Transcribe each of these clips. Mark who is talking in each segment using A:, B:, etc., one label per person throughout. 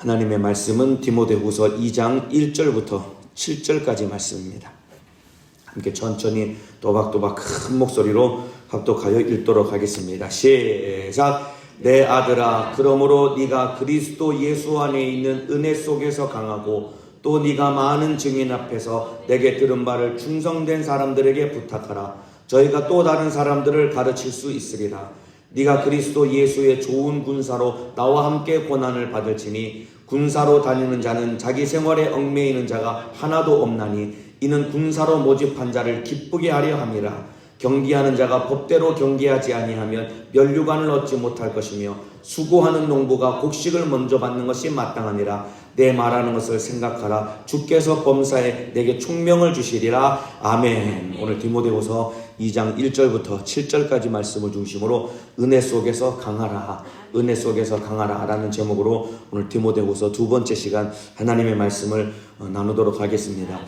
A: 하나님의 말씀은 디모데후서 2장 1절부터 7절까지 말씀입니다. 함께 천천히 또박또박 큰 목소리로 합독하여 읽도록 하겠습니다. 시작. 내 아들아, 그러므로 네가 그리스도 예수 안에 있는 은혜 속에서 강하고 또 네가 많은 증인 앞에서 내게 들은 바를 충성된 사람들에게 부탁하라. 저희가 또 다른 사람들을 가르칠 수 있으리라. 네가 그리스도 예수의 좋은 군사로 나와 함께 고난을 받을지니 군사로 다니는 자는 자기 생활에 얽매이는 자가 하나도 없나니 이는 군사로 모집한 자를 기쁘게 하려 함이라. 경기하는 자가 법대로 경기하지 아니하면 면류관을 얻지 못할 것이며 수고하는 농부가 곡식을 먼저 받는 것이 마땅하니라. 내 말하는 것을 생각하라. 주께서 범사에 내게 총명을 주시리라. 아멘. 오늘 디모데후서 2장 1절부터 7절까지 말씀을 중심으로 은혜 속에서 강하라, 은혜 속에서 강하라 라는 제목으로 오늘 디모데후서 두 번째 시간 하나님의 말씀을 나누도록 하겠습니다.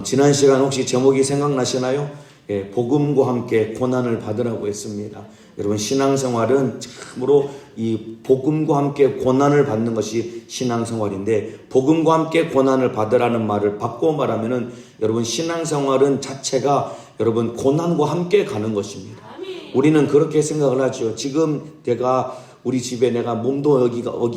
A: 지난 시간 혹시 제목이 생각나시나요? 예, 복음과 함께 고난을 받으라고 했습니다. 여러분, 신앙생활은 참으로 이 복음과 함께 고난을 받는 것이 신앙생활인데, 복음과 함께 고난을 받으라는 말을 바꿔 말하면은 여러분, 신앙생활은 자체가 여러분 고난과 함께 가는 것입니다. 우리는 그렇게 생각을 하죠. 지금 우리 집에 내가 몸도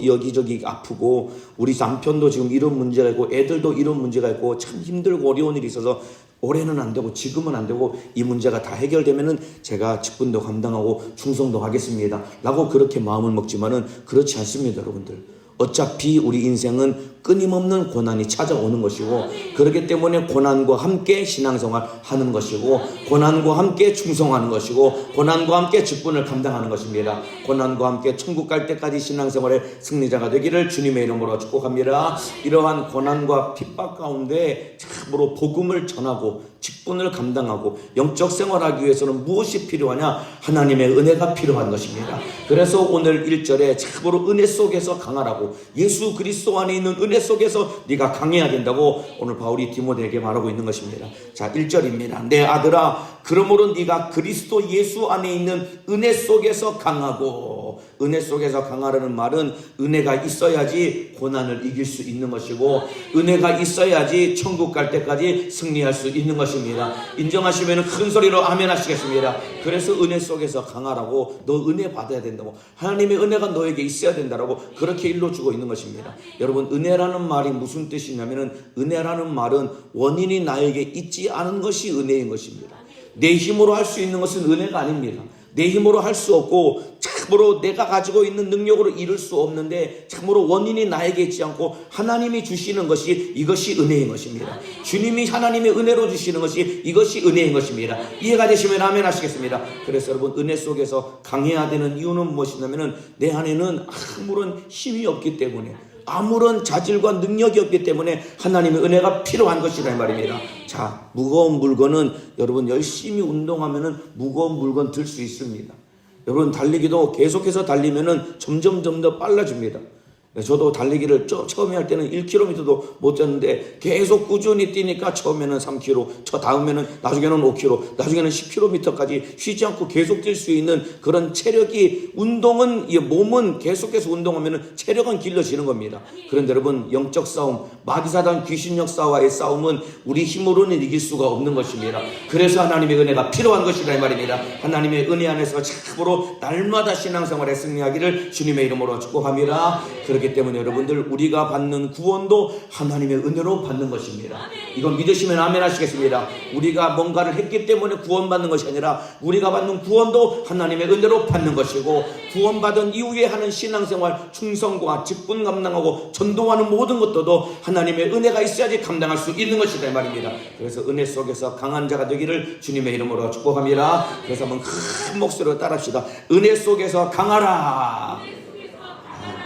A: 여기저기 아프고 우리 남편도 지금 이런 문제가 있고 애들도 이런 문제가 있고 참 힘들고 어려운 일이 있어서 올해는 안 되고 지금은 안 되고 이 문제가 다 해결되면은 제가 직분도 감당하고 충성도 하겠습니다 라고 그렇게 마음을 먹지만은 그렇지 않습니다. 여러분들, 어차피 우리 인생은 끊임없는 고난이 찾아오는 것이고, 그렇기 때문에 고난과 함께 신앙생활 하는 것이고, 고난과 함께 충성하는 것이고, 고난과 함께 직분을 감당하는 것입니다. 고난과 함께 천국 갈 때까지 신앙생활의 승리자가 되기를 주님의 이름으로 축복합니다. 이러한 고난과 핍박 가운데 참으로 복음을 전하고 직분을 감당하고 영적 생활하기 위해서는 무엇이 필요하냐? 하나님의 은혜가 필요한 것입니다. 그래서 오늘 1절에 참으로 은혜 속에서 강하라고, 예수 그리스도 안에 있는 은혜 속에서 네가 강해야 된다고 오늘 바울이 디모데에게 말하고 있는 것입니다. 자, 1절입니다. 내 아들아, 그러므로 네가 그리스도 예수 안에 있는 은혜 속에서 강하고, 은혜 속에서 강하라는 말은 은혜가 있어야지 고난을 이길 수 있는 것이고, 은혜가 있어야지 천국 갈 때까지 승리할 수 있는 것입니다. 인정하시면 큰 소리로 아멘 하시겠습니다. 그래서 은혜 속에서 강하라고, 너 은혜 받아야 된다고, 하나님의 은혜가 너에게 있어야 된다라고 그렇게 일러주고 있는 것입니다. 여러분, 은혜라는 말이 무슨 뜻이냐면은, 은혜라는 말은 원인이 나에게 있지 않은 것이 은혜인 것입니다. 내 힘으로 할 수 있는 것은 은혜가 아닙니다. 내 힘으로 할 수 없고 참으로 내가 가지고 있는 능력으로 이룰 수 없는데, 참으로 원인이 나에게 있지 않고 하나님이 주시는 것이, 이것이 은혜인 것입니다. 주님이 하나님의 은혜로 주시는 것이, 이것이 은혜인 것입니다. 이해가 되시면 아멘 하시겠습니다. 그래서 여러분, 은혜 속에서 강해야 되는 이유는 무엇이냐면은, 내 안에는 아무런 힘이 없기 때문에, 아무런 자질과 능력이 없기 때문에 하나님의 은혜가 필요한 것이라 말입니다. 자, 무거운 물건은 여러분 열심히 운동하면은 무거운 물건 들 수 있습니다. 여러분, 달리기도 계속해서 달리면은 점점 더 빨라집니다. 저도 달리기를 처음에 할 때는 1km도 못 뛰었는데 계속 꾸준히 뛰니까 처음에는 3km, 다음에는 나중에는 5km, 나중에는 10km까지 쉬지 않고 계속 뛸 수 있는 그런 체력이, 운동은, 몸은 계속해서 운동하면 체력은 길러지는 겁니다. 그런데 여러분, 영적 싸움, 마귀사단 귀신 역사와의 싸움은 우리 힘으로는 이길 수가 없는 것입니다. 그래서 하나님의 은혜가 필요한 것이라 이 말입니다. 하나님의 은혜 안에서 참으로 날마다 신앙생활에 승리하기를 주님의 이름으로 축복합니다. 그렇기 때문에 여러분들, 우리가 받는 구원도 하나님의 은혜로 받는 것입니다. 이건 믿으시면 아멘 하시겠습니다. 우리가 뭔가를 했기 때문에 구원받는 것이 아니라, 우리가 받는 구원도 하나님의 은혜로 받는 것이고, 구원받은 이후에 하는 신앙생활, 충성과 직분 감당하고 전도하는 모든 것들도 하나님의 은혜가 있어야지 감당할 수 있는 것이다 이 말입니다. 그래서 은혜 속에서 강한 자가 되기를 주님의 이름으로 축복합니다. 그래서 한번 큰 목소리로 따라합시다. 은혜 속에서 강하라.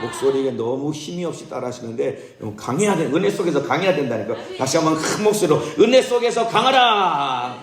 A: 목소리가 너무 힘이 없이 따라 하시는데, 강해야 돼. 은혜 속에서 강해야 된다니까. 다시 한번 큰 목소리로, 은혜 속에서 강하라.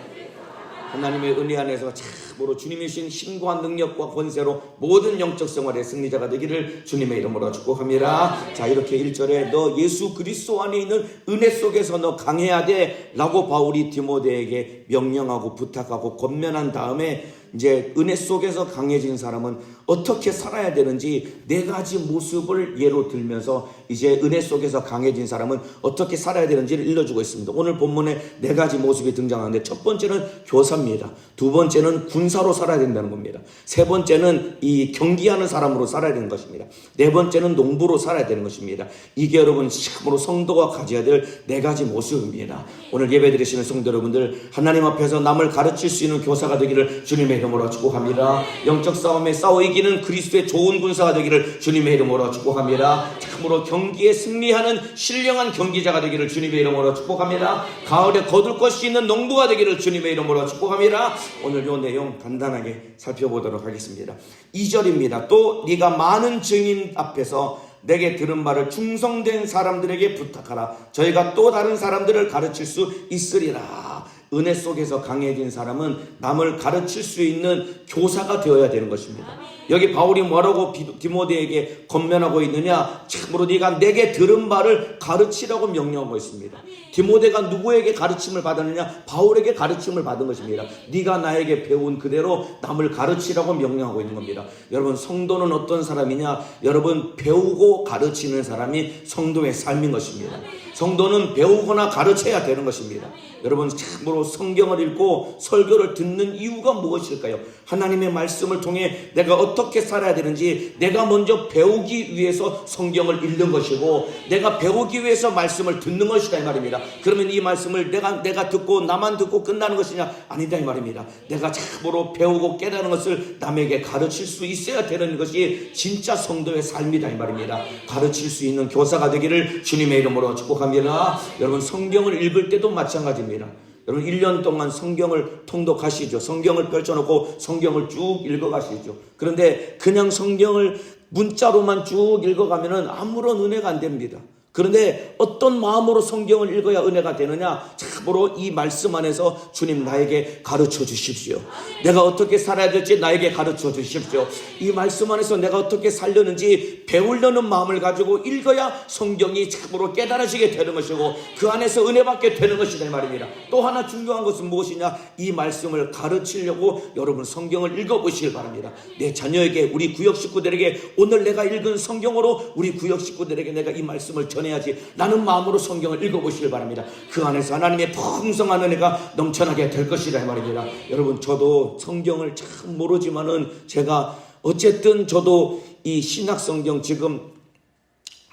A: 하나님의 은혜 안에서 참으로 주님이 주신 신고한 능력과 권세로 모든 영적 생활의 승리자가 되기를 주님의 이름으로 축복합니다. 자, 이렇게 1절에 너 예수 그리스도 안에 있는 은혜 속에서 너 강해야 돼 라고 바울이 디모데에게 명령하고 부탁하고 권면한 다음에, 이제 은혜 속에서 강해진 사람은 어떻게 살아야 되는지 네 가지 모습을 예로 들면서 이제 은혜 속에서 강해진 사람은 어떻게 살아야 되는지를 일러주고 있습니다. 오늘 본문에 네 가지 모습이 등장하는데 첫 번째는 교사입니다. 두 번째는 군사로 살아야 된다는 겁니다. 세 번째는 이 경기하는 사람으로 살아야 되는 것입니다. 네 번째는 농부로 살아야 되는 것입니다. 이게 여러분 참으로 성도가 가져야 될 네 가지 모습입니다. 오늘 예배 드리시는 성도 여러분들, 하나님 앞에서 남을 가르칠 수 있는 교사가 되기를 주님의 이름으로 축복합니다. 영적 싸움에 싸워 이기는 그리스도의 좋은 군사가 되기를 주님의 이름으로 축복합니다. 참으로 경기에 승리하는 신령한 경기자가 되기를 주님의 이름으로 축복합니다. 가을에 거둘 것이 있는 농부가 되기를 주님의 이름으로 축복합니다. 오늘 이 내용 간단하게 살펴보도록 하겠습니다. 2절입니다. 또 네가 많은 증인 앞에서 내게 들은 말을 충성된 사람들에게 부탁하라. 저희가 또 다른 사람들을 가르칠 수 있으리라. 은혜 속에서 강해진 사람은 남을 가르칠 수 있는 교사가 되어야 되는 것입니다. 여기 바울이 뭐라고 디모데에게 권면하고 있느냐? 참으로 네가 내게 들은 바를 가르치라고 명령하고 있습니다. 디모데가 누구에게 가르침을 받았느냐? 바울에게 가르침을 받은 것입니다. 네가 나에게 배운 그대로 남을 가르치라고 명령하고 있는 겁니다. 여러분, 성도는 어떤 사람이냐? 여러분, 배우고 가르치는 사람이 성도의 삶인 것입니다. 성도는 배우거나 가르쳐야 되는 것입니다. 여러분, 참으로 성경을 읽고 설교를 듣는 이유가 무엇일까요? 하나님의 말씀을 통해 내가 어떻게 살아야 되는지 내가 먼저 배우기 위해서 성경을 읽는 것이고, 내가 배우기 위해서 말씀을 듣는 것이다 이 말입니다. 그러면 이 말씀을 내가 듣고 나만 듣고 끝나는 것이냐? 아니다 이 말입니다. 내가 참으로 배우고 깨닫는 것을 남에게 가르칠 수 있어야 되는 것이 진짜 성도의 삶이다 이 말입니다. 가르칠 수 있는 교사가 되기를 주님의 이름으로 축복합니다. 여러분, 성경을 읽을 때도 마찬가지입니다. 여러분, 1년 동안 성경을 통독하시죠. 성경을 펼쳐놓고 성경을 쭉 읽어가시죠. 그런데 그냥 성경을 문자로만 쭉 읽어가면 아무런 은혜가 안 됩니다. 그런데 어떤 마음으로 성경을 읽어야 은혜가 되느냐? 참으로 이 말씀 안에서 주님 나에게 가르쳐 주십시오. 내가 어떻게 살아야 될지 나에게 가르쳐 주십시오. 이 말씀 안에서 내가 어떻게 살려는지 배우려는 마음을 가지고 읽어야 성경이 참으로 깨달아지게 되는 것이고 그 안에서 은혜 받게 되는 것이다 이 말입니다. 또 하나 중요한 것은 무엇이냐? 이 말씀을 가르치려고 여러분 성경을 읽어보시길 바랍니다. 내 자녀에게, 우리 구역 식구들에게 오늘 내가 읽은 성경으로 우리 구역 식구들에게 내가 이 말씀을 전해야지 라는 마음으로 성경을 읽어보시길 바랍니다. 그 안에서 하나님의 풍성한 은혜가 넘쳐나게 될 것이라 이 말입니다. 여러분, 저도 성경을 참 모르지만은 제가 어쨌든 저도 이 신약 성경 지금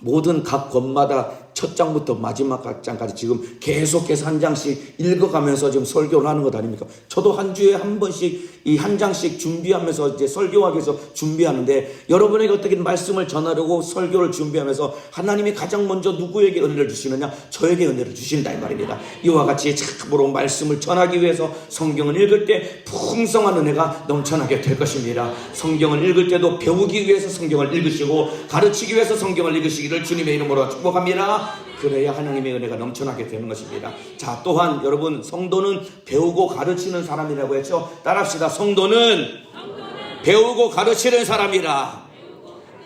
A: 모든 각 권마다 첫 장부터 마지막 장까지 지금 계속해서 한 장씩 읽어가면서 지금 설교를 하는 것 아닙니까? 저도 한 주에 한 번씩 이 한 장씩 준비하면서 이제 설교하기 위해서 준비하는데, 여러분에게 어떻게 말씀을 전하려고 설교를 준비하면서 하나님이 가장 먼저 누구에게 은혜를 주시느냐? 저에게 은혜를 주신다 이 말입니다. 이와 같이 참으로 말씀을 전하기 위해서 성경을 읽을 때 풍성한 은혜가 넘쳐나게 될 것입니다. 성경을 읽을 때도 배우기 위해서 성경을 읽으시고 가르치기 위해서 성경을 읽으시기를 주님의 이름으로 축복합니다. 그래야 하나님의 은혜가 넘쳐나게 되는 것입니다. 자, 또한 여러분, 성도는 배우고 가르치는 사람이라고 했죠. 따라합시다. 성도는 배우고 가르치는 사람이라.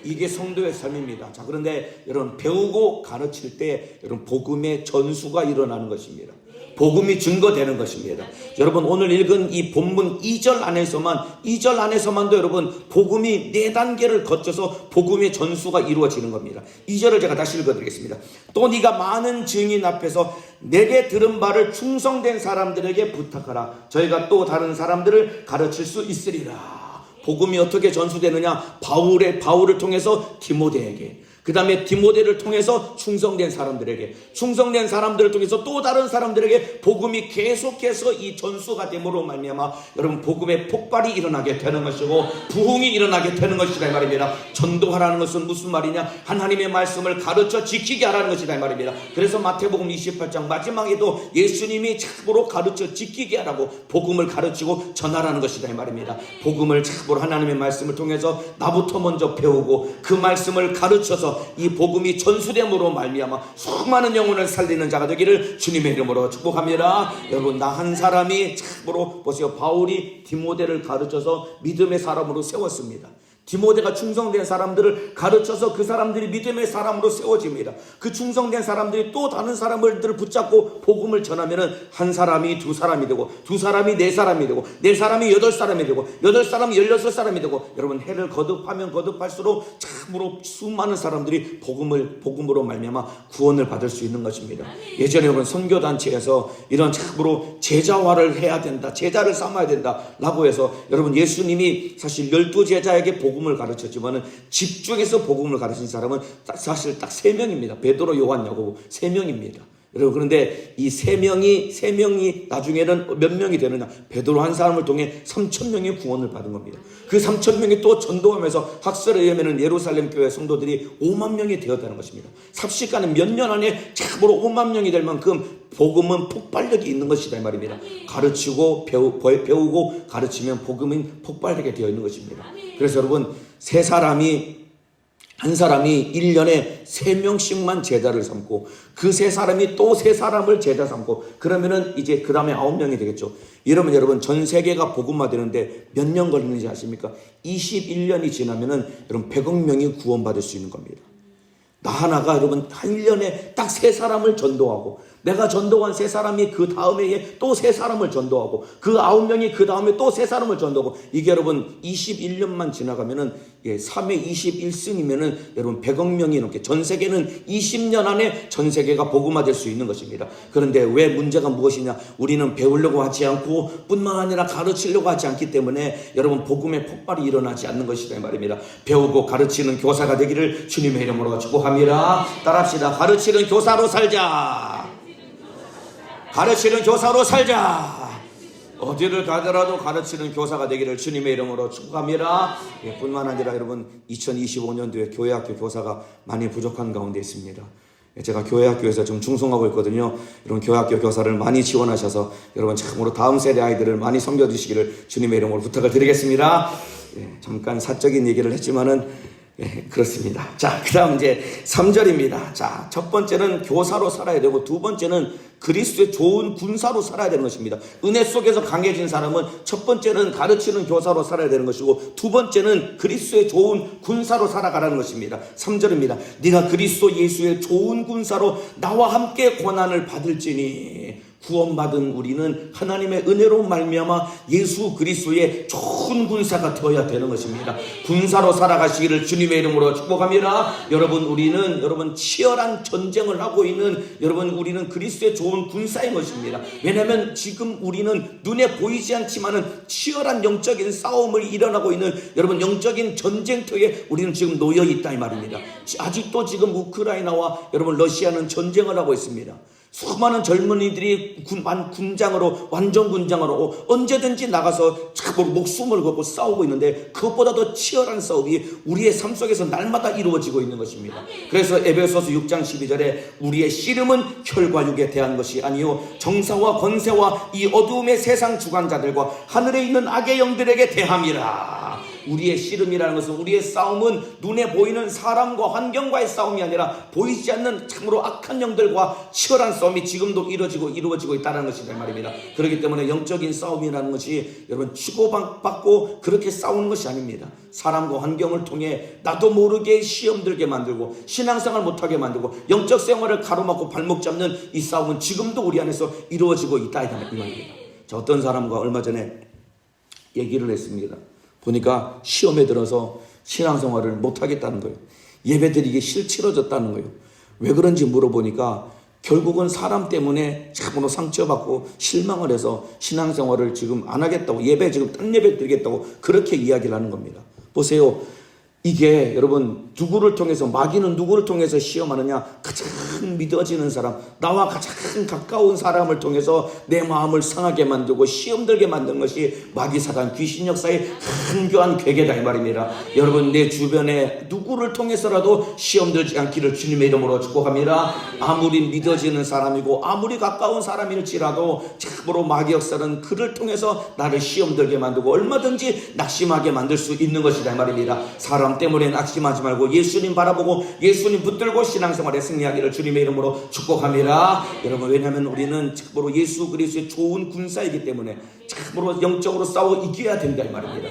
A: 이게 성도의 삶입니다. 자, 그런데 여러분, 배우고 가르칠 때 여러분 복음의 전수가 일어나는 것입니다. 복음이 증거되는 것입니다. 여러분, 오늘 읽은 이 본문 2절 안에서만도 여러분 복음이 4단계를 거쳐서 복음의 전수가 이루어지는 겁니다. 2절을 제가 다시 읽어드리겠습니다. 또 네가 많은 증인 앞에서 내게 들은 바를 충성된 사람들에게 부탁하라. 저희가 또 다른 사람들을 가르칠 수 있으리라. 복음이 어떻게 전수되느냐? 바울을 통해서 디모데에게, 그 다음에 디모데를 통해서 충성된 사람들을 통해서 또 다른 사람들에게 복음이 계속해서 이 전수가 됨으로 말미암아 여러분 복음의 폭발이 일어나게 되는 것이고 부흥이 일어나게 되는 것이다 이 말입니다. 전도하라는 것은 무슨 말이냐? 하나님의 말씀을 가르쳐 지키게 하라는 것이다 이 말입니다. 그래서 마태복음 28장 마지막에도 예수님이 참으로 가르쳐 지키게 하라고 복음을 가르치고 전하라는 것이다 이 말입니다. 복음을 참으로 하나님의 말씀을 통해서 나부터 먼저 배우고 그 말씀을 가르쳐서 이 복음이 전수됨으로 말미암아 수많은 영혼을 살리는 자가 되기를 주님의 이름으로 축복합니다. 여러분, 나 한 사람이 참으로 보세요. 바울이 디모데를 가르쳐서 믿음의 사람으로 세웠습니다. 디모데가 충성된 사람들을 가르쳐서 그 사람들이 믿음의 사람으로 세워집니다. 그 충성된 사람들이 또 다른 사람들을 붙잡고 복음을 전하면은 한 사람이 두 사람이 되고, 두 사람이 네 사람이 되고, 네 사람이 여덟 사람이 되고, 여덟 사람이 16사람이 되고, 여러분 해를 거듭하면 거듭할수록 참으로 수많은 사람들이 복음으로 말미암아 구원을 받을 수 있는 것입니다. 예전에 여러분 선교단체에서 이런 참으로 제자화를 해야 된다, 제자를 삼아야 된다라고 해서 여러분 예수님이 사실 12제자에게 복음을 가르쳤지만은 집중해서 복음을 가르친 사람은 사실 딱 3명입니다. 베드로, 요한, 야고보 3명입니다. 여러분, 그런데 이 3명이 나중에는 몇 명이 되느냐? 베드로 한 사람을 통해 3,000명의 구원을 받은 겁니다. 그 3,000명이 또 전도하면서 학설에 의하면 예루살렘 교회 성도들이 5만 명이 되었다는 것입니다. 삽시간에 몇 년 안에 참으로 5만 명이 될 만큼 복음은 폭발력이 있는 것이다 이 말입니다. 가르치고 배우고 가르치면 복음은 폭발하게 되어 있는 것입니다. 그래서 여러분, 한 사람이 1년에 3명씩만 제자를 삼고, 그 3사람이 또 3사람을 제자 삼고, 그러면은 이제 그 다음에 9명이 되겠죠. 이러면 여러분 전 세계가 복음화되는데 몇 년 걸리는지 아십니까? 21년이 지나면은 여러분 100억 명이 구원받을 수 있는 겁니다. 나 하나가 여러분 한 1년에 딱 3사람을 전도하고, 내가 전도한 3사람이 그 다음 해에 또 3사람을 전도하고, 그 9명이 그 다음에 또 3사람을 전도하고, 이게 여러분 21년만 지나가면은 3회 21승이면은 여러분 100억 명이 넘게, 전 세계는 20년 안에 전 세계가 복음화될 수 있는 것입니다. 그런데 왜 문제가 무엇이냐? 우리는 배우려고 하지 않고 뿐만 아니라 가르치려고 하지 않기 때문에 여러분 복음의 폭발이 일어나지 않는 것이다 이 말입니다. 배우고 가르치는 교사가 되기를 주님의 이름으로 축복합니다. 따라합시다. 가르치는 교사로 살자. 가르치는 교사로 살자. 어디를 가더라도 가르치는 교사가 되기를 주님의 이름으로 축복합니다. 뿐만 아니라 여러분 2025년도에 교회학교 교사가 많이 부족한 가운데 있습니다. 제가 교회학교에서 좀 중송하고 있거든요. 여러분 교회학교 교사를 많이 지원하셔서 여러분 참으로 다음 세대 아이들을 많이 섬겨주시기를 주님의 이름으로 부탁을 드리겠습니다. 잠깐 사적인 얘기를 했지만은 그렇습니다. 자, 그 다음 이제 3절입니다. 자, 첫 번째는 교사로 살아야 되고, 두 번째는 그리스도의 좋은 군사로 살아야 되는 것입니다. 은혜 속에서 강해진 사람은 첫 번째는 가르치는 교사로 살아야 되는 것이고, 두 번째는 그리스도의 좋은 군사로 살아가라는 것입니다. 3절입니다. 네가 그리스도 예수의 좋은 군사로 나와 함께 고난을 받을지니, 구원받은 우리는 하나님의 은혜로 말미암아 예수 그리스도의 좋은 군사가 되어야 되는 것입니다. 군사로 살아가시기를 주님의 이름으로 축복합니다. 여러분, 우리는 치열한 전쟁을 하고 있는 우리는 그리스도의 좋은 군사인 것입니다. 왜냐하면 지금 우리는 눈에 보이지 않지만은 치열한 영적인 싸움을 일어나고 있는 여러분 영적인 전쟁터에 우리는 지금 놓여 있다 이 말입니다. 아직도 지금 우크라이나와 여러분 러시아는 전쟁을 하고 있습니다. 수많은 젊은이들이 완전 군장으로 언제든지 나가서 목숨을 걸고 싸우고 있는데, 그것보다 더 치열한 싸움이 우리의 삶 속에서 날마다 이루어지고 있는 것입니다. 그래서 에베소서 6장 12절에 우리의 씨름은 혈과 육에 대한 것이 아니요 정사와 권세와 이 어두움의 세상 주관자들과 하늘에 있는 악의 영들에게 대함이라. 우리의 씨름이라는 것은, 우리의 싸움은 눈에 보이는 사람과 환경과의 싸움이 아니라 보이지 않는 참으로 악한 영들과 치열한 싸움이 지금도 이루어지고 있다는 것이다 말입니다. 그렇기 때문에 영적인 싸움이라는 것이 여러분 치고받고 그렇게 싸우는 것이 아닙니다. 사람과 환경을 통해 나도 모르게 시험 들게 만들고 신앙생활 못하게 만들고 영적 생활을 가로막고 발목 잡는 이 싸움은 지금도 우리 안에서 이루어지고 있다 이 말입니다. 자, 어떤 사람과 얼마 전에 얘기를 했습니다. 보니까 시험에 들어서 신앙생활을 못하겠다는 거예요. 예배드리기 싫어졌다는 거예요. 왜 그런지 물어보니까 결국은 사람 때문에 참으로 상처받고 실망을 해서 신앙생활을 지금 안 하겠다고, 예배 지금 딴 예배 드리겠다고 그렇게 이야기를 하는 겁니다. 보세요. 이게 여러분 누구를 통해서, 마귀는 누구를 통해서 시험하느냐? 가장 믿어지는 사람, 나와 가장 가까운 사람을 통해서 내 마음을 상하게 만들고 시험 들게 만드는 것이 마귀 사단 귀신 역사의 한교한 괴계다 이 말입니다. 여러분 내 주변에 누구를 통해서라도 시험 들지 않기를 주님의 이름으로 축복합니다. 아무리 믿어지는 사람이고 아무리 가까운 사람일지라도 참으로 마귀 역사는 그를 통해서 나를 시험 들게 만들고 얼마든지 낙심하게 만들 수 있는 것이다 이 말입니다. 사람 때문에 낙심하지 말고 예수님 바라보고 예수님 붙들고 신앙생활에 승리하기를 주님의 이름으로 축복합니다. 여러분, 왜냐하면 우리는 참으로 예수 그리스도의 좋은 군사이기 때문에 참으로 영적으로 싸워 이겨야 된다 이 말입니다.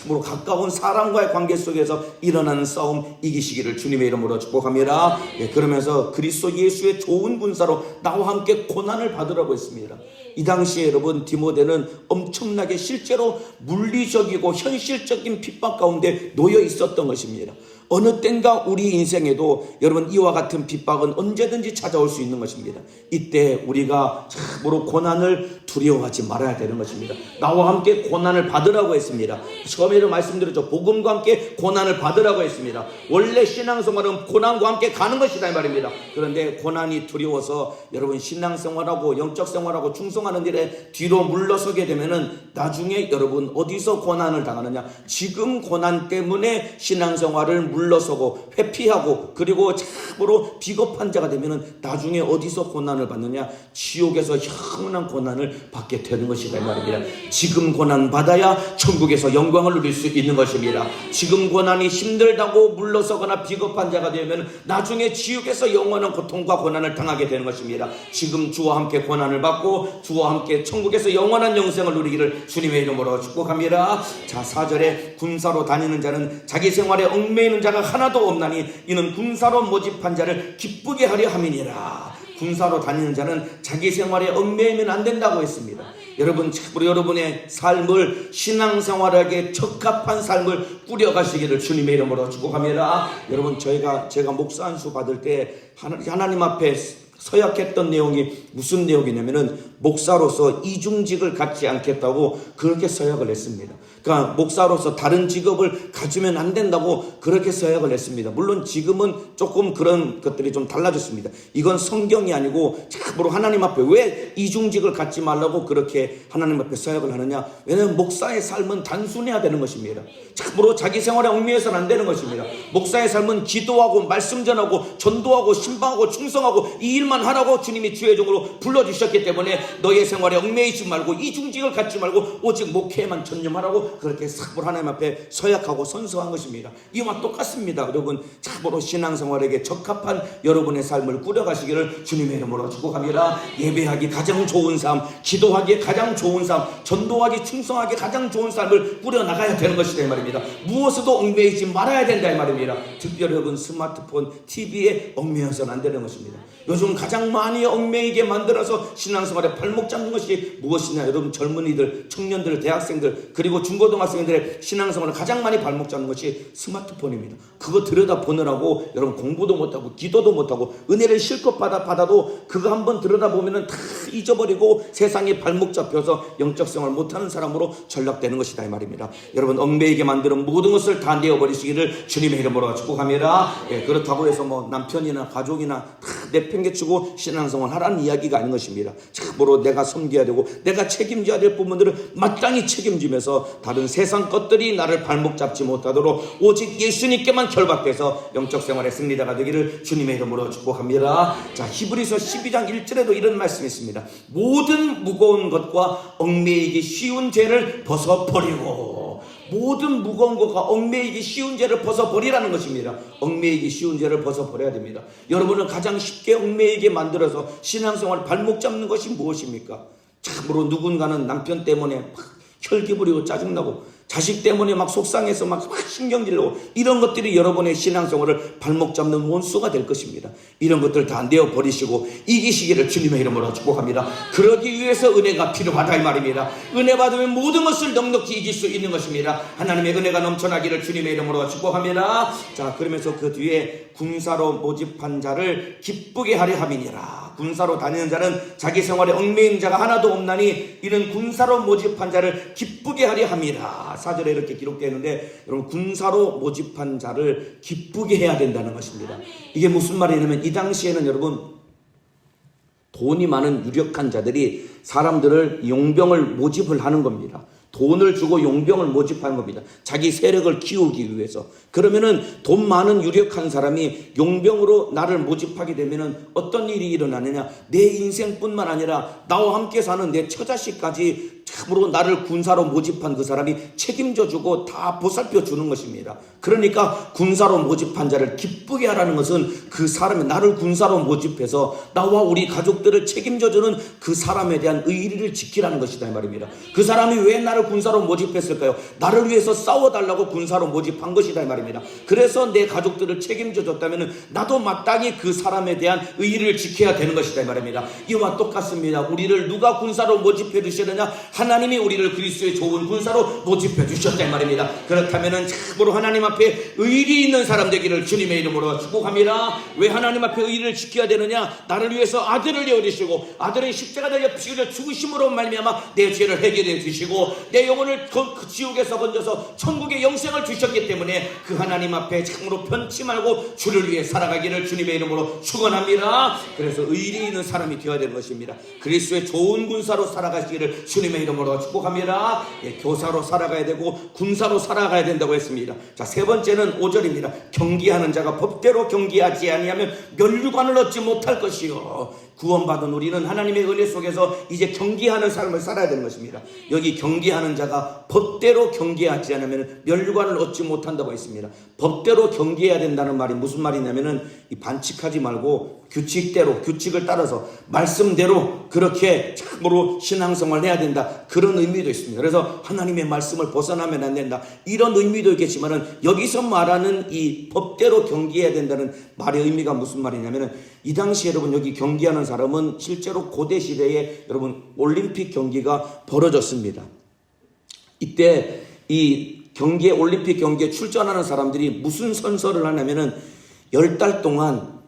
A: 참으로 가까운 사람과의 관계 속에서 일어나는 싸움 이기시기를 주님의 이름으로 축복합니다. 그러면서 그리스도 예수의 좋은 군사로 나와 함께 고난을 받으라고 했습니다. 이 당시에 여러분 디모데는 엄청나게 실제로 물리적이고 현실적인 핍박 가운데 놓여 있었던 것입니다. 어느 땐가 우리 인생에도 여러분 이와 같은 핍박은 언제든지 찾아올 수 있는 것입니다. 이때 우리가 참으로 고난을 두려워하지 말아야 되는 것입니다. 나와 함께 고난을 받으라고 했습니다. 처음에도 말씀드렸죠. 복음과 함께 고난을 받으라고 했습니다. 원래 신앙생활은 고난과 함께 가는 것이다 이 말입니다. 그런데 고난이 두려워서 여러분 신앙생활하고 영적생활하고 충성하는 일에 뒤로 물러서게 되면은 나중에 여러분 어디서 고난을 당하느냐, 지금 고난 때문에 신앙생활을 물러서고 회피하고 그리고 참으로 비겁한 자가 되면은 나중에 어디서 고난을 받느냐, 지옥에서 영원한 고난을 받게 되는 것이다 이 말입니다. 지금 고난 받아야 천국에서 영광을 누릴 수 있는 것입니다. 지금 고난이 힘들다고 물러서거나 비겁한 자가 되면 나중에 지옥에서 영원한 고통과 고난을 당하게 되는 것입니다. 지금 주와 함께 고난을 받고 주와 함께 천국에서 영원한 영생을 누리기를 주님의 이름으로 축복합니다. 자, 4절에 군사로 다니는 자는 자기 생활에 얽매이는 자가 하나도 없나니 이는 군사로 모집한 자를 기쁘게 하려 함이니라. 군사로 다니는 자는 자기 생활에 얽매이면 안 된다고 했습니다. 여러분 참으로 여러분의 삶을 신앙생활에게 적합한 삶을 꾸려가시기를 주님의 이름으로 축복합니다. 여러분 제가 목사 안수 받을 때 하나님 앞에 서약했던 내용이 무슨 내용이냐면은 목사로서 이중직을 갖지 않겠다고 그렇게 서약을 했습니다. 그러니까 목사로서 다른 직업을 가지면 안 된다고 그렇게 서약을 했습니다. 물론 지금은 조금 그런 것들이 좀 달라졌습니다. 이건 성경이 아니고 참으로 하나님 앞에 왜 이중직을 갖지 말라고 그렇게 하나님 앞에 서약을 하느냐, 왜냐하면 목사의 삶은 단순해야 되는 것입니다. 참으로 자기 생활에 얽매여서는 안 되는 것입니다. 목사의 삶은 기도하고 말씀 전하고 전도하고 신방하고 충성하고 이 일만 하라고 주님이 주의 종으로 불러주셨기 때문에 너의 생활에 얽매이지 말고 이중직을 갖지 말고 오직 목회에만 전념하라고 그렇게 참으로 하나님 앞에 서약하고 선서한 것입니다. 이와 똑같습니다. 여러분 참으로 신앙생활에게 적합한 여러분의 삶을 꾸려가시기를 주님의 이름으로 축복합니다. 예배하기 가장 좋은 삶, 기도하기 가장 좋은 삶, 전도하기 충성하기 가장 좋은 삶을 꾸려나가야 되는 것이다 이 말입니다. 무엇에도 얽매이지 말아야 된다 이 말입니다. 특별히 여러분 스마트폰, TV에 얽매여서는 안 되는 것입니다. 요즘 가장 많이 얽매이게 만들어서 신앙생활에 발목 잡는 것이 무엇이냐, 여러분 젊은이들, 청년들, 대학생들 그리고 중고등학생들의 신앙생활을 가장 많이 발목 잡는 것이 스마트폰입니다. 그거 들여다보느라고 여러분 공부도 못하고 기도도 못하고 은혜를 실컷 받아도 그거 한번 들여다보면 다 잊어버리고 세상에 발목 잡혀서 영적생활 못하는 사람으로 전락되는 것이다 이 말입니다. 여러분 얽매이게 만드는 모든 것을 다 내어버리시기를 주님의 이름으로 축복합니다. 그렇다고 해서 뭐 남편이나 가족이나 다 내팽개치고 신앙생활 하라는 이야기가 아닌 것입니다. 참으로 내가 섬겨야 되고 내가 책임져야 될 부분들을 마땅히 책임지면서 다른 세상 것들이 나를 발목 잡지 못하도록 오직 예수님께만 결박돼서 영적생활의 승리자가 되기를 주님의 이름으로 축복합니다. 자, 히브리서 12장 1절에도 이런 말씀이 있습니다. 모든 무거운 것과 얽매이기 쉬운 죄를 벗어버리고, 모든 무거운 것과 얽매이기 쉬운 죄를 벗어버리라는 것입니다. 얽매이기 쉬운 죄를 벗어버려야 됩니다. 여러분은 가장 쉽게 얽매이게 만들어서 신앙생활 발목 잡는 것이 무엇입니까? 참으로 누군가는 남편 때문에 막 혈기 부리고 짜증나고 자식 때문에 막 속상해서 막 신경질나고 이런 것들이 여러분의 신앙생활을 발목 잡는 원수가 될 것입니다. 이런 것들 다 내어버리시고 이기시기를 주님의 이름으로 축복합니다. 그러기 위해서 은혜가 필요하다 이 말입니다. 은혜 받으면 모든 것을 넉넉히 이길 수 있는 것입니다. 하나님의 은혜가 넘쳐나기를 주님의 이름으로 축복합니다. 자, 그러면서 그 뒤에 군사로 모집한 자를 기쁘게 하려 함이니라. 군사로 다니는 자는 자기 생활에 얽매인 자가 하나도 없나니 이는 군사로 모집한 자를 기쁘게 하려 함이라. 4절에 이렇게 기록되어 있는데, 여러분 군사로 모집한 자를 기쁘게 해야 된다는 것입니다. 이게 무슨 말이냐면 이 당시에는 여러분 돈이 많은 유력한 자들이 사람들을 용병을 모집을 하는 겁니다. 돈을 주고 용병을 모집하는 겁니다. 자기 세력을 키우기 위해서. 그러면은 돈 많은 유력한 사람이 용병으로 나를 모집하게 되면은 어떤 일이 일어나느냐, 내 인생뿐만 아니라 나와 함께 사는 내 처자식까지 참으로 나를 군사로 모집한 그 사람이 책임져 주고 다 보살펴 주는 것입니다. 그러니까 군사로 모집한 자를 기쁘게 하라는 것은 그 사람이 나를 군사로 모집해서 나와 우리 가족들을 책임져 주는 그 사람에 대한 의리를 지키라는 것이다 이 말입니다. 그 사람이 왜 나를 군사로 모집했을까요? 나를 위해서 싸워달라고 군사로 모집한 것이다 이 말입니다. 그래서 내 가족들을 책임져 줬다면 나도 마땅히 그 사람에 대한 의리를 지켜야 되는 것이다 이 말입니다. 이와 똑같습니다. 우리를 누가 군사로 모집해 주시느냐? 하나님이 우리를 그리스도의 좋은 군사로 모집해 주셨다 이 말입니다. 그렇다면 참으로 하나님 앞에 의리 있는 사람 되기를 주님의 이름으로 축복합니다. 왜 하나님 앞에 의리를 지켜야 되느냐? 나를 위해서 아들을 내어주시고 아들의 십자가 달려 피를 죽으심으로 말미암아 내 죄를 해결해 주시고 내 영혼을 그 지옥에서 건져서 천국의 영생을 주셨기 때문에 그 하나님 앞에 참으로 편치 말고 주를 위해 살아가기를 주님의 이름으로 축원합니다. 그래서 의리 있는 사람이 되어야 되는 것입니다. 그리스도의 좋은 군사로 살아가시기를 주님의 이름으로 축복합니다. 교사로 살아가야 되고 군사로 살아가야 된다고 했습니다. 자, 세 번째는 5절입니다. 경기하는 자가 법대로 경기하지 아니하면 면류관을 얻지 못할 것이요. 구원받은 우리는 하나님의 은혜 속에서 이제 경기하는 삶을 살아야 되는 것입니다. 여기 경기하는 자가 법대로 경기하지 않으면 면류관을 얻지 못한다고 했습니다. 법대로 경기해야 된다는 말이 무슨 말이냐면은 이 반칙하지 말고 규칙대로, 규칙을 따라서 말씀대로 그렇게 참으로 신앙생활을 해야 된다, 그런 의미도 있습니다. 그래서 하나님의 말씀을 벗어나면 안 된다, 이런 의미도 있겠지만은 여기서 말하는 이 법대로 경기해야 된다는 말의 의미가 무슨 말이냐면은 이 당시 여러분 여기 경기하는 사람은 실제로 고대 시대에 여러분 올림픽 경기가 벌어졌습니다. 이때 이 경기에, 올림픽 경기에 출전하는 사람들이 무슨 선서를 하냐면은 10달 동안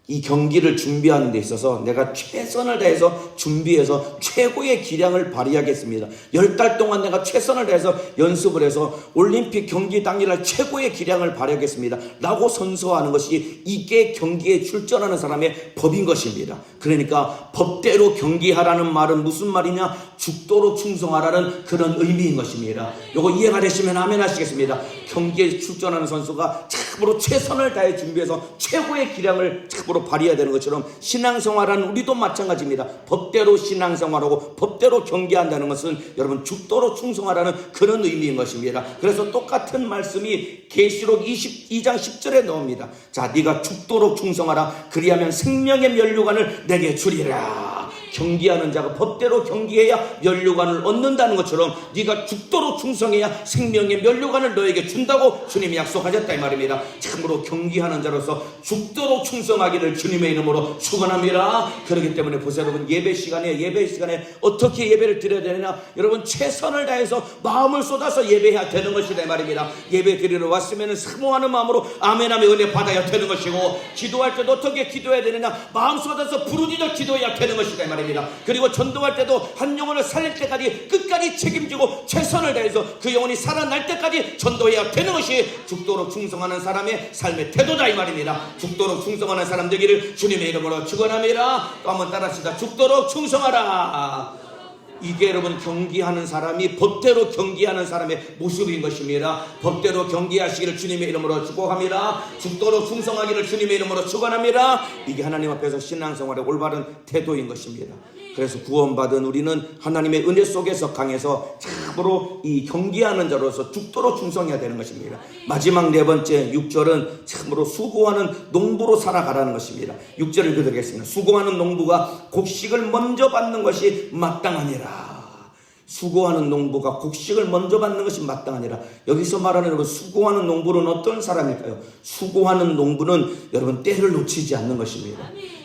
A: 이 경기를 준비하는 데 있어서 내가 최선을 다해서 준비해서 최고의 기량을 발휘하겠습니다. 10달 동안 내가 최선을 다해서 연습을 해서 올림픽 경기 당일날 최고의 기량을 발휘하겠습니다 라고 선서하는 것이 이게 경기에 출전하는 사람의 법인 것입니다. 그러니까 법대로 경기하라는 말은 무슨 말이냐? 죽도록 충성하라는 그런 의미인 것입니다. 요거 이해가 되시면 아멘 하시겠습니다. 경기에 출전하는 선수가 참으로 최선을 다해 준비해서 최고의 기량을 참으로 발휘해야 되는 것처럼 신앙생활하는 우리도 마찬가지입니다. 법대로 신앙생활하고 법대로 경기한다는 것은 여러분 죽도록 충성하라는 그런 의미인 것입니다. 그래서 똑같은 말씀이 계시록 22장 10절에 나옵니다. 자, 네가 죽도록 충성하라. 그리하면 생명의 면류관을 내게 주리라. 경기하는 자가 법대로 경기해야 면류관을 얻는다는 것처럼 네가 죽도록 충성해야 생명의 면류관을 너에게 준다고 주님이 약속하셨다 이 말입니다. 참으로 경기하는 자로서 죽도록 충성하기를 주님의 이름으로 축원합니다. 그렇기 때문에 보세요 여러분, 예배 시간에 어떻게 예배를 드려야 되느냐? 여러분 최선을 다해서 마음을 쏟아서 예배해야 되는 것이다 이 말입니다. 예배 드리러 왔으면 사모하는 마음으로 아멘하며 은혜 받아야 되는 것이고, 기도할 때도 어떻게 기도해야 되느냐? 마음 쏟아서 부르짖어 기도해야 되는 것이다 이 말입니다. 그리고 전도할 때도 한 영혼을 살릴 때까지 끝까지 책임지고 최선을 다해서 그 영혼이 살아날 때까지 전도해야 되는 것이 죽도록 충성하는 사람의 삶의 태도다 이 말입니다. 죽도록 충성하는 사람 되기를 주님의 이름으로 축원합니다. 또 한번 따라합시다. 죽도록 충성하라. 이게 여러분 경기하는 사람이 법대로 경기하는 사람의 모습인 것입니다. 법대로 경기하시기를 주님의 이름으로 축복합니다. 죽도록 충성하기를 주님의 이름으로 축원합니다. 이게 하나님 앞에서 신앙생활의 올바른 태도인 것입니다. 그래서 구원받은 우리는 하나님의 은혜 속에서 강해서 참으로 이 경기하는 자로서 죽도록 충성해야 되는 것입니다. 마지막 네 번째 6절은 참으로 수고하는 농부로 살아가라는 것입니다. 6절을 읽어드리겠습니다. 수고하는 농부가 곡식을 먼저 받는 것이 마땅하니라. 수고하는 농부가 곡식을 먼저 받는 것이 마땅하니라. 여기서 말하는 여러분 수고하는 농부는 어떤 사람일까요? 수고하는 농부는 여러분 때를 놓치지 않는 것입니다.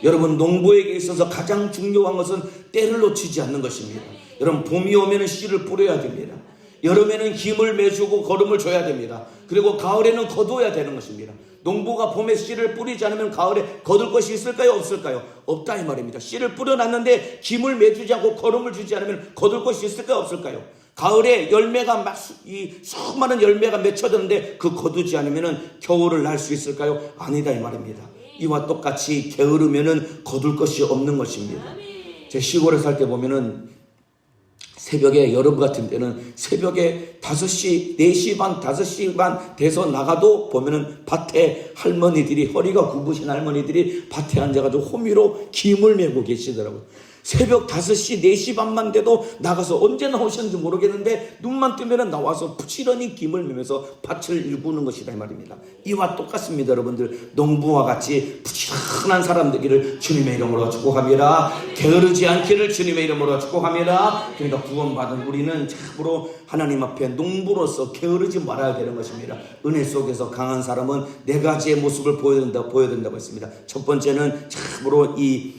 A: 여러분 농부에게 있어서 가장 중요한 것은 때를 놓치지 않는 것입니다. 여러분 봄이 오면 씨를 뿌려야 됩니다. 여름에는 김을 매주고 거름을 줘야 됩니다. 그리고 가을에는 거두어야 되는 것입니다. 농부가 봄에 씨를 뿌리지 않으면 가을에 거둘 것이 있을까요? 없을까요? 없다 이 말입니다. 씨를 뿌려놨는데 김을 매주지 않고 거름을 주지 않으면 거둘 것이 있을까요? 없을까요? 가을에 열매가 막 이 수많은 열매가 맺혀드는데 그 거두지 않으면 겨울을 날 수 있을까요? 아니다 이 말입니다. 이와 똑같이 게으르면은 거둘 것이 없는 것입니다. 제 시골에 살 때 보면은 새벽에 여름 같은 때는 새벽에 5시, 4시 반, 5시 반 돼서 나가도 보면은 밭에 할머니들이, 허리가 굽으신 할머니들이 밭에 앉아가지고 호미로 김을 메고 계시더라고요. 새벽 5시, 4시 반만 돼도 나가서 언제 나오셨는지 모르겠는데 눈만 뜨면 나와서 부지런히 김을 매면서 밭을 일구는 것이다 이 말입니다. 이와 똑같습니다. 여러분들, 농부와 같이 부지런한 사람들이기를 주님의 이름으로 축복합니다. 게으르지 않기를 주님의 이름으로 축복합니다. 그러니까 구원받은 우리는 참으로 하나님 앞에 농부로서 게으르지 말아야 되는 것입니다. 은혜 속에서 강한 사람은 4가지의 모습을 보여야 된다고 했습니다. 첫 번째는 참으로 이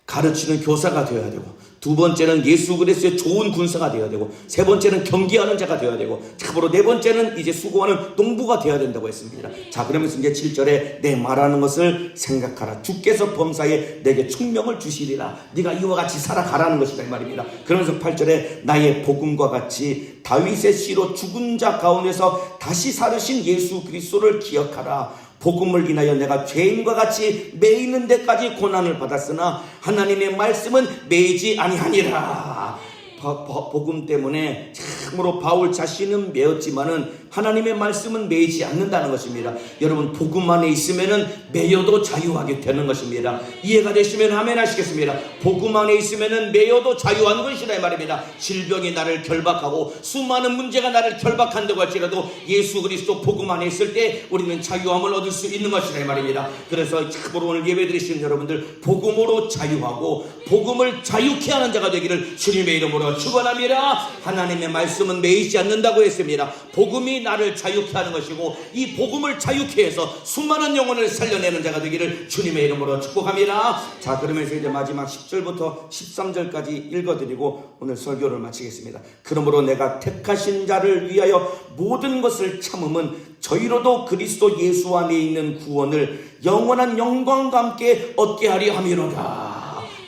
A: 가르치는 교사가 되어야 되고, 두 번째는 예수 그리스도의 좋은 군사가 되어야 되고, 세 번째는 경계하는 자가 되어야 되고, 참으로 4번째는 이제 수고하는 농부가 되어야 된다고 했습니다. 자, 그러면서 이제 7절에 내 말하는 것을 생각하라. 주께서 범사에 내게 총명을 주시리라. 네가 이와 같이 살아가라는 것이다 이 말입니다. 그러면서 8절에 나의 복음과 같이 다윗의 씨로 죽은 자 가운데서 다시 살으신 예수 그리스도를 기억하라. 복음을 인하여 내가 죄인과 같이 매이는 데까지 고난을 받았으나 하나님의 말씀은 매이지 아니하니라. 복음 때문에 참으로 바울 자신은 매였지만은 하나님의 말씀은 매이지 않는다는 것입니다. 여러분, 복음 안에 있으면은 매여도 자유하게 되는 것입니다. 이해가 되시면 아멘 하시겠습니다. 복음 안에 있으면은 매여도 자유한 것이라 이 말입니다. 질병이 나를 결박하고 수많은 문제가 나를 결박한다고 할지라도 예수 그리스도 복음 안에 있을 때 우리는 자유함을 얻을 수 있는 것이라 이 말입니다. 그래서 참으로 오늘 예배 드리시는 여러분들, 복음으로 자유하고 복음을 자유케 하는 자가 되기를 주님의 이름으로 축원합니다. 하나님의 말씀은 매이지 않는다고 했습니다. 복음이 나를 자유케 하는 것이고, 이 복음을 자유케 해서 수많은 영혼을 살려내는 자가 되기를 주님의 이름으로 축복합니다. 자, 그러면서 이제 마지막 10절부터 13절까지 읽어드리고 오늘 설교를 마치겠습니다. 그러므로 내가 택하신 자를 위하여 모든 것을 참음은 저희로도 그리스도 예수 안에 있는 구원을 영원한 영광과 함께 얻게 하려 함이로다.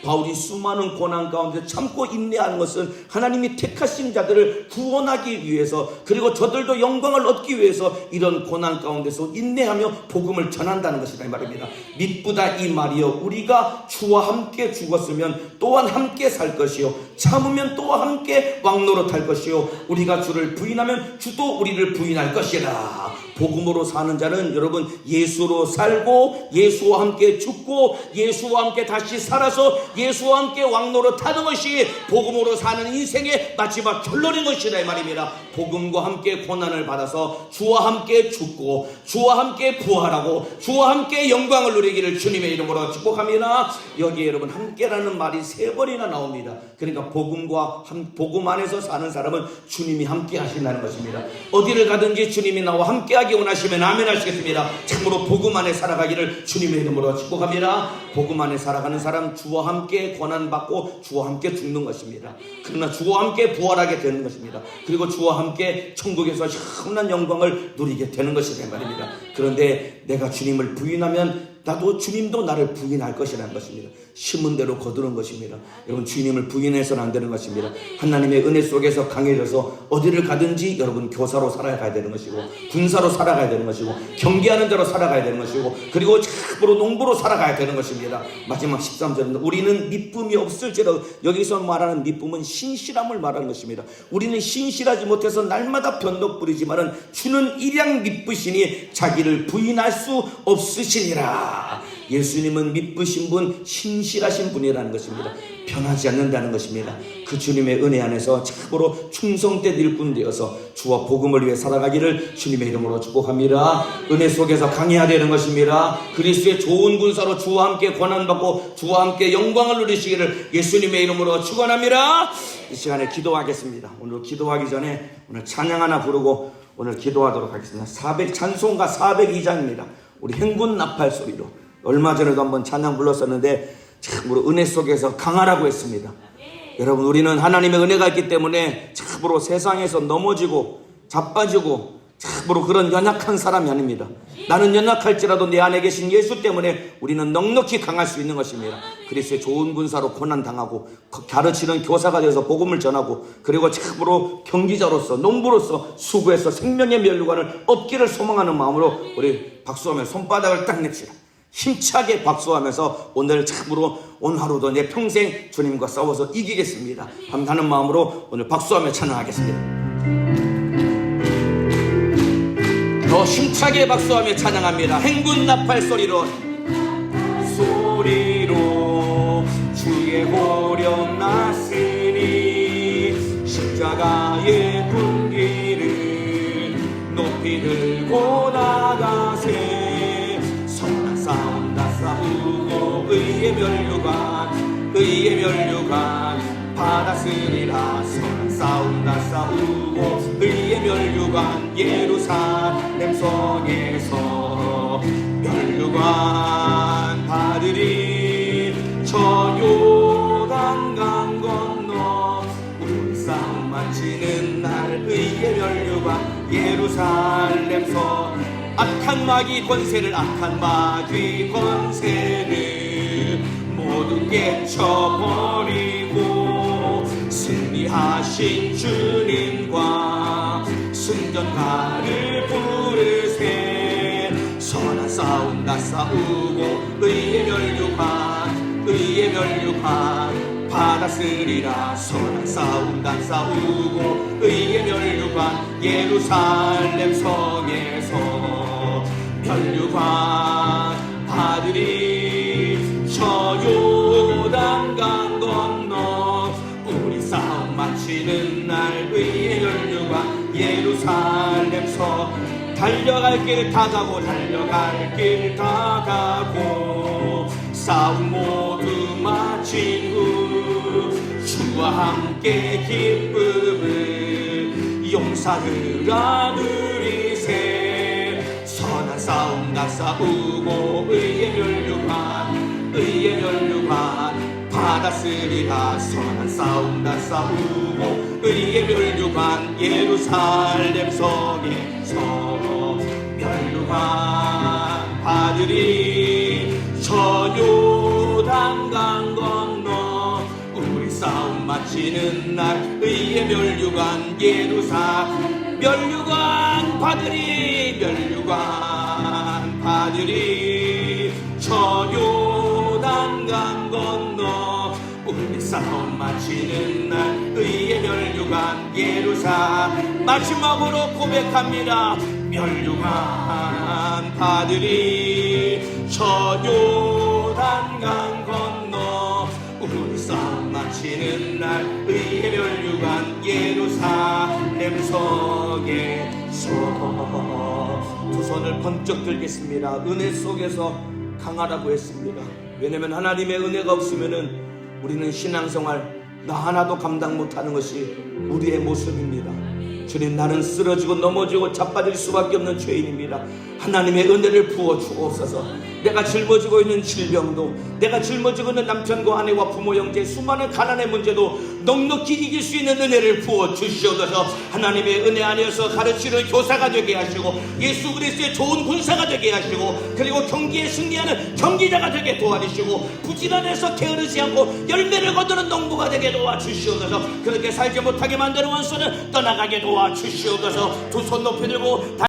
A: 바울이 수많은 고난 가운데 참고 인내하는 것은 하나님이 택하신 자들을 구원하기 위해서, 그리고 저들도 영광을 얻기 위해서 이런 고난 가운데서 인내하며 복음을 전한다는 것이다 이 말입니다. 미쁘다 이 말이여, 우리가 주와 함께 죽었으면 또한 함께 살 것이요, 참으면 또한 함께 왕노릇할 것이요, 우리가 주를 부인하면 주도 우리를 부인할 것이라. 복음으로 사는 자는 여러분, 예수로 살고 예수와 함께 죽고 예수와 함께 다시 살아서 예수와 함께 왕노릇하는 것이 복음으로 사는 인생의 마지막 결론인 것이라 이 말입니다. 복음과 함께 고난을 받아서 주와 함께 죽고 주와 함께 부활하고 주와 함께 영광을 누리기를 주님의 이름으로 축복합니다. 여기에 여러분, 함께라는 말이 3번이나 나옵니다. 그러니까 복음 안에서 사는 사람은 주님이 함께 하신다는 것입니다. 어디를 가든지 주님이 나와 함께하기 원하시면 아멘 하시겠습니다. 참으로 복음 안에 살아가기를 주님의 이름으로 축복합니다. 복음 안에 살아가는 사람, 주와 함께 고난받고 주와 함께 죽는 것입니다. 그러나 주와 함께 부활하게 되는 것입니다. 그리고 주와 함께 천국에서 시원한 영광을 누리게 되는 것이란 말입니다. 그런데 내가 주님을 부인하면 나도 주님도 나를 부인할 것이라는 것입니다. 심은 대로 거두는 것입니다. 여러분, 주님을 부인해서는 안 되는 것입니다. 하나님의 은혜 속에서 강해져서 어디를 가든지 여러분, 교사로 살아가야 되는 것이고, 군사로 살아가야 되는 것이고, 경계하는 자로 살아가야 되는 것이고, 그리고 참으로 농부로 살아가야 되는 것입니다. 마지막 13절입니다. 우리는 미쁨이 없을지라도, 여기서 말하는 미쁨은 신실함을 말하는 것입니다. 우리는 신실하지 못해서 날마다 변덕 부리지만은 주는 일양 미쁘시니 자기를 부인할 수 없으시니라. 예수님은 미쁘신 분, 신실하신 분이라는 것입니다. 변하지 않는다는 것입니다. 그 주님의 은혜 안에서 참으로 충성된 일꾼 되어서 주와 복음을 위해 살아가기를 주님의 이름으로 축복합니다. 은혜 속에서 강해야 되는 것입니다. 그리스도의 좋은 군사로 주와 함께 고난받고 주와 함께 영광을 누리시기를 예수님의 이름으로 축원합니다. 이 시간에 기도하겠습니다. 오늘 기도하기 전에 오늘 찬양 하나 부르고 오늘 기도하도록 하겠습니다. 찬송가 402장입니다. 우리 행군 나팔 소리로, 얼마 전에도 한번 찬양 불렀었는데 참으로 은혜 속에서 강하라고 했습니다. 여러분, 우리는 하나님의 은혜가 있기 때문에 참으로 세상에서 넘어지고 자빠지고 참으로 그런 연약한 사람이 아닙니다. 나는 연약할지라도 내 안에 계신 예수 때문에 우리는 넉넉히 강할 수 있는 것입니다. 그리스도의 좋은 군사로 고난당하고 가르치는 교사가 되어서 복음을 전하고, 그리고 참으로 경기자로서 농부로서 수고해서 생명의 면류관을 얻기를 소망하는 마음으로 우리 박수하며 손바닥을 딱 냅시다. 힘차게 박수하면서 오늘 참으로 오늘 하루도 내 평생 주님과 싸워서 이기겠습니다 하는 마음으로 오늘 박수하며 찬양하겠습니다. 더 힘차게 박수하며 찬양합니다. 행군 나팔 소리로 주의 호령 의의 면류관 의의 면류관 받았으리라. 선한 싸움 다 싸우고 의의 면류관 예루살렘 성에서 면류관 받으리. 저 요단강 건너 우리 싸움 마치는 날 의의 면류관 예루살렘 성. 악한 마귀 권세를 모두 깨쳐버리고 승리하신 주님과 승전가를 부르세. 선한 싸움 다 싸우고 의의 면류관 받았으리라. 선한 싸움 다 싸우고 의의 면류관 예루살렘 성에서 면류관 받으리. 저 요단강 건너 우리 싸움 마치는 날 의의 면류관 예루살렘 성. 달려갈 길 다 가고 달려갈 길 다 가고 싸움 모두 마친 후 주와 함께 기쁨을 용사들아 누리세. 선한 싸움 다 싸우고 의의 면류관 받았으리라. 선한 싸움 다 싸우고 의의 면류관 예루살렘 성에서 면류관 받으리. 저 요단강 건너 우리 싸움 마치는 날 의의 면류관 예루살렘 면류관 받으리. 면류관 받으리. 저 요단강 건너 우리 싸움 마치는 날 의의 면류관 예루살렘. 마지막으로 고백합니다. 면류관 받으리. 저 요단강 건너 우리 싸움 마치는 날 의의 면류관 예루살렘 성에서. 두 손을 번쩍 들겠습니다. 은혜 속에서 강하라고 했습니다. 왜냐면 하나님의 은혜가 없으면은 우리는 신앙생활 나 하나도 감당 못하는 것이 우리의 모습입니다. 주님, 나는 쓰러지고 넘어지고 자빠질 수밖에 없는 죄인입니다. 하나님의 은혜를 부어 주옵소서. 내가 짊어지고 있는 질병도, 내가 짊어지고 있는 남편과 아내와 부모 형제 수많은 가난의 문제도 넉넉히 이길 수 있는 은혜를 부어 주시옵소서. 하나님의 은혜 안에서 가르치는 교사가 되게 하시고 예수 그리스도의 좋은 군사가 되게 하시고 그리고 경기에 승리하는 경기자가 되게 도와주시고 부지런해서 게으르지 않고 열매를 거두는 농부가 되게 도와주시옵소서. 그렇게 살지 못하게 만드는 원수는 떠나가게 도와주시옵소서. 두 손 높이 들고